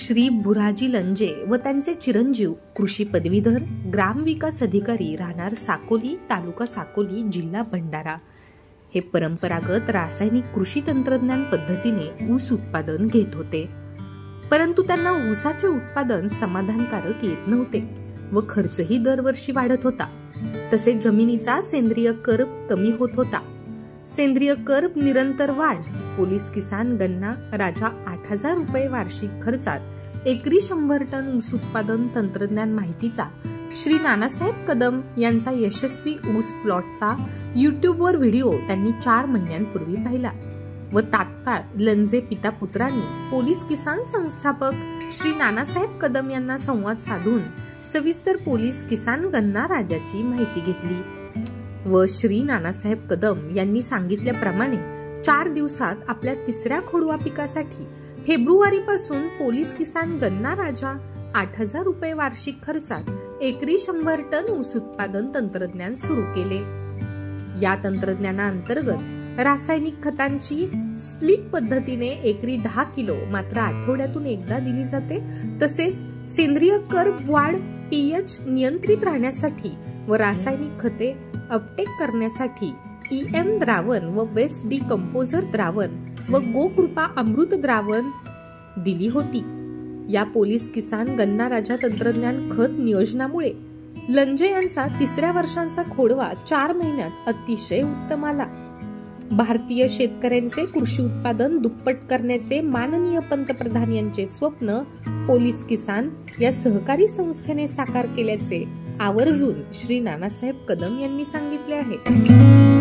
श्री भुराजी लंजे व त्यांचे चिरंजीव कृषी पदवीधर ग्रामविकास अधिकारी राहणार साकोली, तालुका साकोली, जिल्हा भंडारा हे परंपरागत रासायनिक कृषी तंत्रज्ञान पद्धतीने ऊस उत्पादन घेत होते। परंतु त्यांना ऊसाचे उत्पादन समाधानकारक येत नव्हते व खर्चही दरवर्षी वाढत होता। तसेच जमिनीचा सेंद्रिय कर्ब कमी होत होता। सेंद्रिय कर्ब निरंतर वाढ, पोलीस किसान गन्ना राजा 8,000 रुपये वार्षिक खर्चात एकरी 100 टन ऊस उत्पादन तंत्रज्ञान माहितीचा श्री नानासाहेब कदम यांचा यशस्वी ऊस प्लॉटचा युट्यूबवर व्हिडिओ त्यांनी 4 महिन्यांपूर्वी पाहिला व तात्काळ लंजे पिता पुत्रांनी पोलीस किसान संस्थापक श्री नानासाहेब कदम यांना संवाद साधून सविस्तर पोलीस किसान गन्ना राजाची माहिती घेतली व श्री नानासाहेब कदम यांनी सांगितल्याप्रमाणे 4 दिवसात आपल्या 3ऱ्या खोडवा पिकासाठी फेब्रुवारी पासून पोलीस किसान गन्ना राजा 8,000 रुपये वार्षिक खर्चात एकरी 100 टन ऊस उत्पादन तंत्रज्ञान सुरू केले। या तंत्रज्ञानाअंतर्गत रासायनिक खतांची स्प्लिट पद्धतीने एकरी 10 किलो मात्र आठवड्यातून एकदा दिली जाते। तसेच सेंद्रिय कर्ब वाढ, पीएच नियंत्रित राहण्यासाठी व रासायनिक खते अपटेक करण्यासाठी EM द्रावण व वेस्ट डिकंपोजर द्रावण व गोकृपा अमृत द्रावण दिली होती। या पोलीस किसान गन्ना राजा तंत्रज्ञान खत नियोजनामुळे लंजे यांचा 3ऱ्या वर्षांचा खोडवा 4 महिन्यात अतिशय उत्तम आला। भारतीय शेतकऱ्यांचे कृषी उत्पादन दुप्पट करण्याचे माननीय पंतप्रधान यांचे स्वप्न पोलीस किसान या सहकारी संस्थेने साकार केल्याचे आवर्जून श्री नानासाहेब कदम यांनी सांगितले आहे।